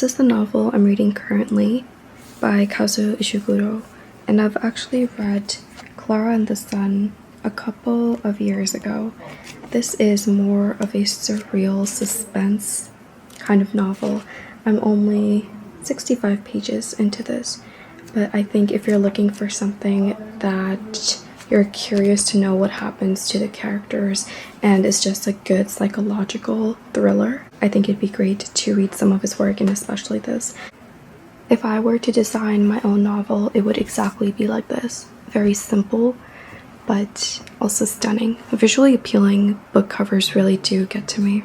is the novel I'm reading currently by Kazuo Ishiguro, and I've actually read Clara and the Sun a couple of years ago. This is more of a surreal suspense kind of novel. I'm only 65 pages into this, but I think if you're looking for something that you're curious to know what happens to the characters and it's just a good psychological thriller, I think it'd be great to read some of his work, and especially this. If I were to design my own novel, it would exactly be like this. Very simple, but also stunning. Visually appealing book covers really do get to me.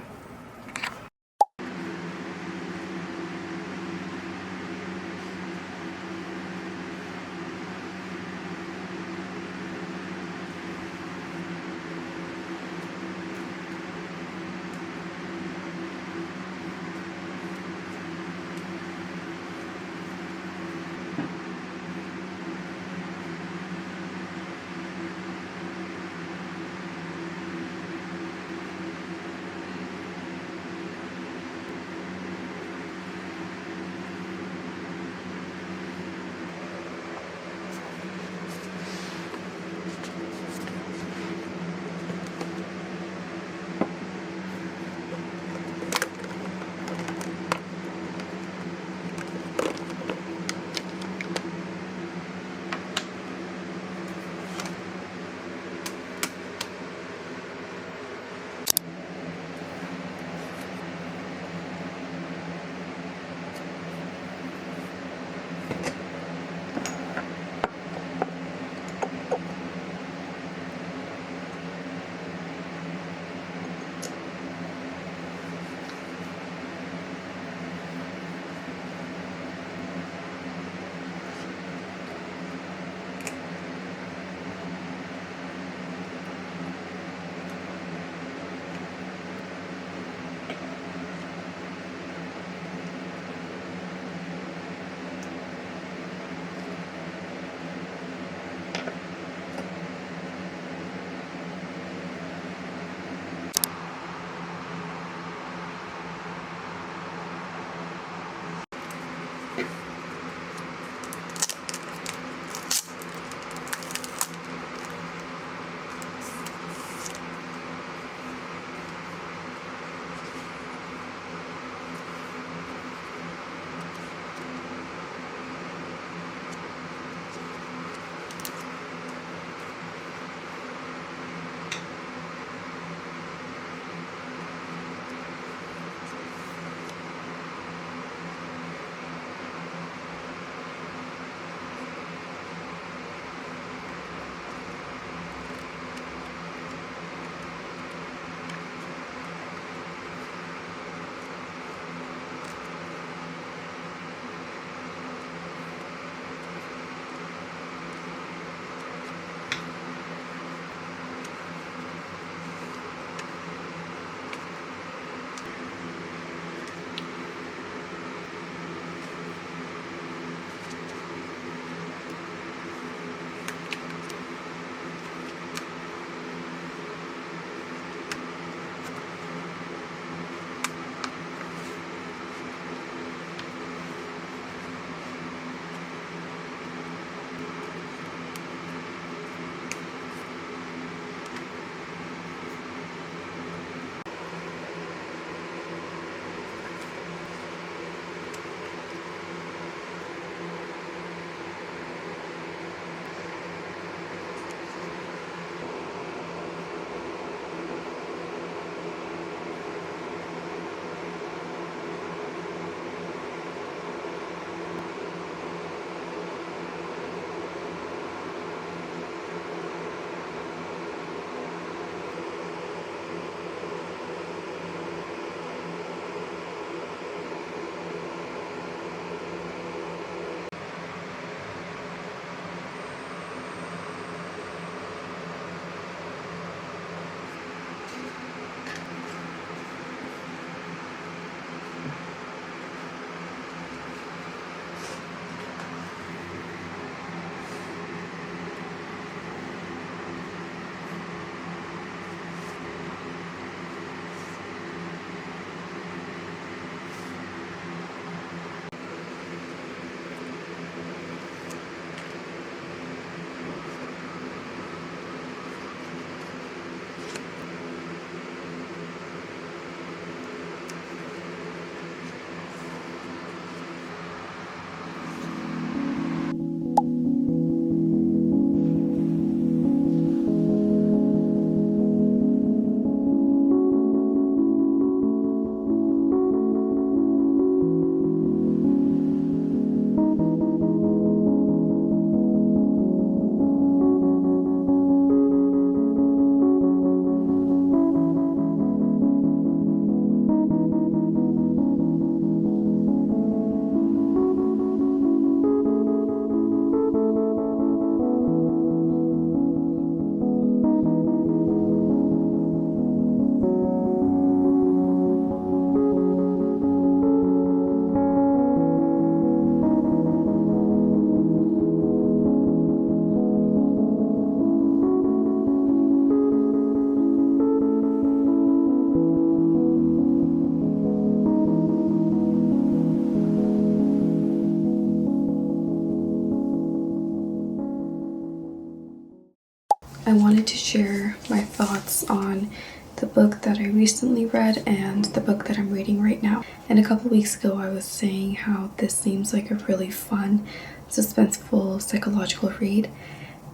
I wanted to share my thoughts on the book that I recently read and the book that I'm reading right now. And a couple weeks ago I was saying how this seems like a really fun, suspenseful, psychological read.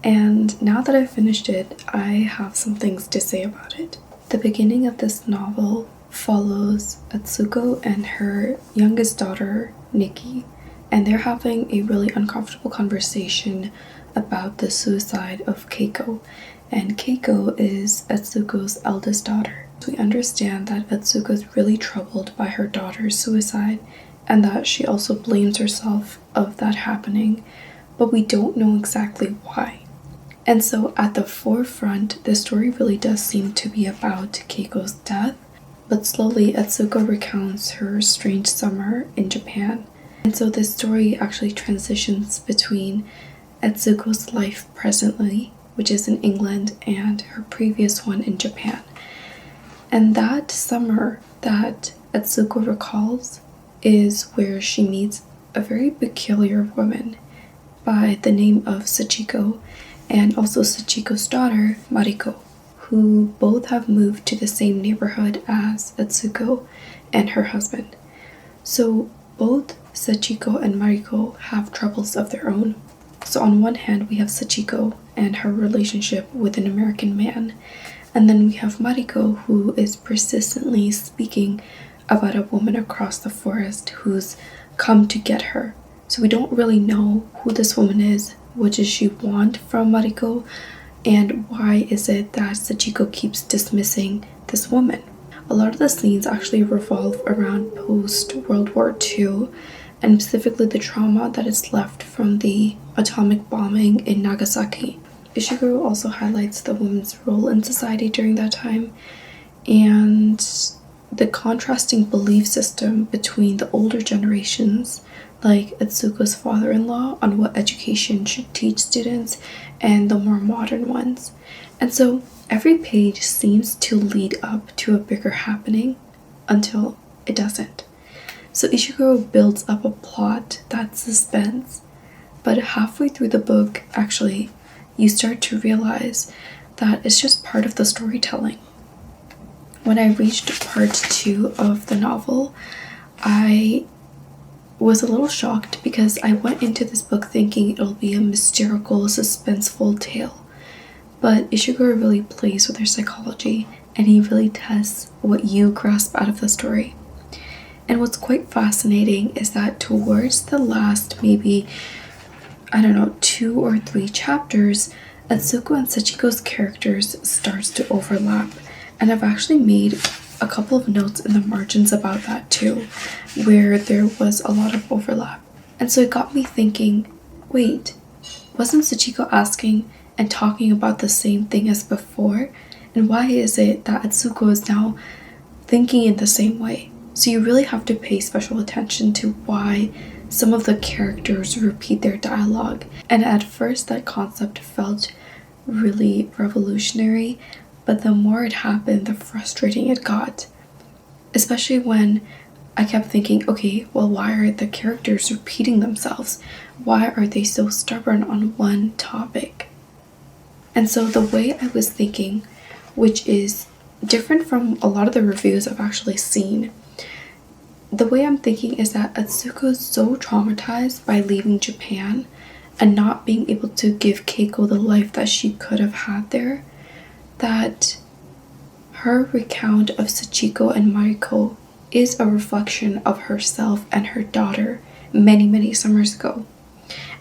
And now that I've finished it, I have some things to say about it. The beginning of this novel follows Atsuko and her youngest daughter, Nikki, and they're having a really uncomfortable conversation about the suicide of Keiko. And Keiko is Atsuko's eldest daughter. We understand that Atsuko is really troubled by her daughter's suicide and that she also blames herself of that happening, but we don't know exactly why. And so at the forefront, the story really does seem to be about Keiko's death, but slowly Atsuko recounts her strange summer in Japan. And so this story actually transitions between Atsuko's life presently, which is in England, and her previous one in Japan. And that summer that Atsuko recalls is where she meets a very peculiar woman by the name of Sachiko, and also Sachiko's daughter, Mariko, who both have moved to the same neighborhood as Atsuko and her husband. So both Sachiko and Mariko have troubles of their own. So on one hand, we have Sachiko and her relationship with an American man, and then we have Mariko, who is persistently speaking about a woman across the forest who's come to get her. So we don't really know who this woman is, what does she want from Mariko, and why is it that Sachiko keeps dismissing this woman. A lot of the scenes actually revolve around post-World War II, and specifically the trauma that is left from the atomic bombing in Nagasaki. Ishiguro also highlights the woman's role in society during that time, and the contrasting belief system between the older generations, like Atsuko's father-in-law, on what education should teach students, and the more modern ones. And so every page seems to lead up to a bigger happening until it doesn't. So Ishiguro builds up a plot that's suspense, but halfway through the book, actually, you start to realize that it's just part of the storytelling. When I reached part 2 of the novel, I was a little shocked because I went into this book thinking it'll be a mystical, suspenseful tale. But Ishiguro really plays with her psychology, and he really tests what you grasp out of the story. And what's quite fascinating is that towards the last maybe, 2 or 3 chapters, Atsuko and Sachiko's characters starts to overlap. And I've actually made a couple of notes in the margins about that too, where there was a lot of overlap. And so it got me thinking, wait, wasn't Sachiko asking and talking about the same thing as before? And why is it that Atsuko is now thinking in the same way? So you really have to pay special attention to why some of the characters repeat their dialogue. And at first that concept felt really revolutionary, but the more it happened, the frustrating it got. Especially when I kept thinking, okay, well, why are the characters repeating themselves? Why are they so stubborn on one topic? And so the way I was thinking, which is different from a lot of the reviews I've actually seen, the way I'm thinking is that Atsuko is so traumatized by leaving Japan and not being able to give Keiko the life that she could have had there, that her recount of Sachiko and Mariko is a reflection of herself and her daughter many, many summers ago.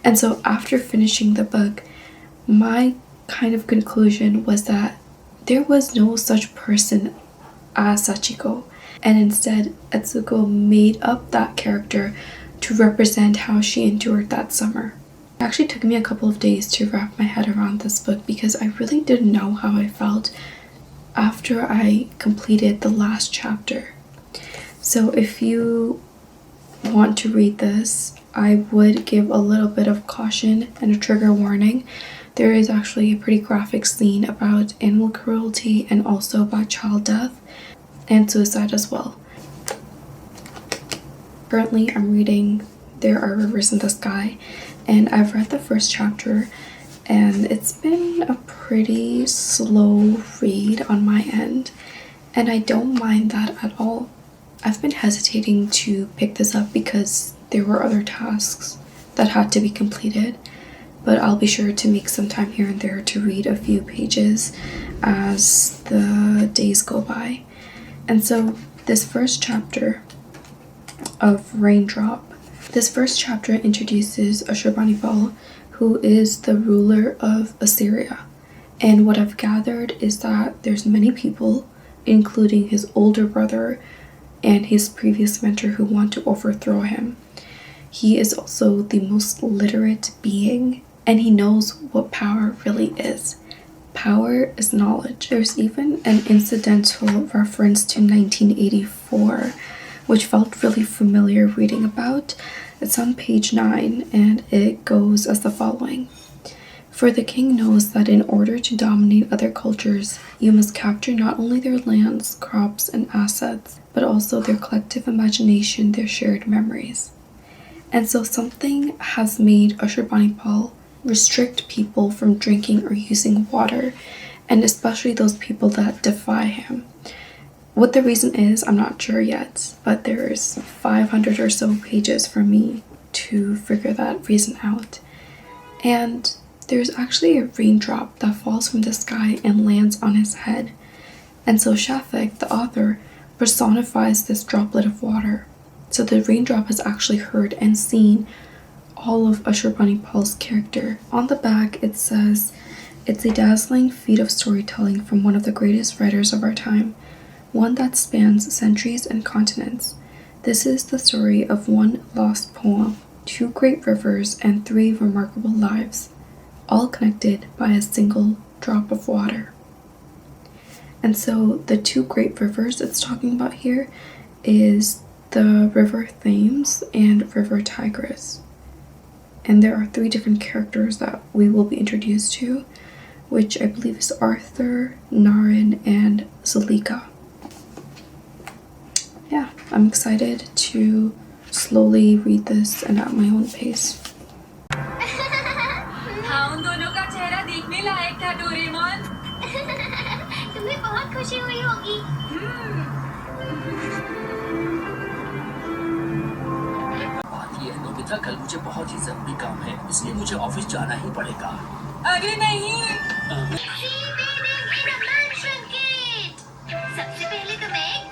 And so after finishing the book, my kind of conclusion was that there was no such person as Sachiko, and instead Atsuko made up that character to represent how she endured that summer. It actually took me a couple of days to wrap my head around this book because I really didn't know how I felt after I completed the last chapter. So if you want to read this, I would give a little bit of caution and a trigger warning. There is actually a pretty graphic scene about animal cruelty and also about child death and suicide as well. Currently, I'm reading There Are Rivers in the Sky, and I've read the first chapter, and it's been a pretty slow read on my end, and I don't mind that at all. I've been hesitating to pick this up because there were other tasks that had to be completed, but I'll be sure to make some time here and there to read a few pages as the days go by. And so this first chapter introduces Ashurbanipal, who is the ruler of Assyria. And what I've gathered is that there's many people, including his older brother and his previous mentor, who want to overthrow him. He is also the most literate being, and he knows what power really is. Power is knowledge. There's even an incidental reference to 1984, which felt really familiar reading about. It's on page 9, and it goes as the following. For the king knows that in order to dominate other cultures, you must capture not only their lands, crops, and assets, but also their collective imagination, their shared memories. And so something has made Ashurbanipal restrict people from drinking or using water, and especially those people that defy him. What the reason is, I'm not sure yet, but there's 500 or so pages for me to figure that reason out. And there's actually a raindrop that falls from the sky and lands on his head. And so Shafik, the author, personifies this droplet of water. So the raindrop has actually heard and seen all of Ashurbanipal's character. On the back it says, "It's a dazzling feat of storytelling from one of the greatest writers of our time, one that spans centuries and continents. This is the story of one lost poem, 2 great rivers, and 3 remarkable lives, all connected by a single drop of water." And so the 2 great rivers it's talking about here is the River Thames and River Tigris. And there are 3 different characters that we will be introduced to, which I believe is Arthur, Naren, and Zulika. Yeah, I'm excited to slowly read this and at my own pace. हाँ, उन दोनों का चेहरा देखने लायक था, Doraemon. तुम्हें बहुत खुशी हुई होगी। बात ये है नोबिता, कल मुझे बहुत ही जरूरी काम है, इसलिए मुझे ऑफिस जाना ही पड़ेगा। अरे नहीं। अ, सबसे पहले तो मैं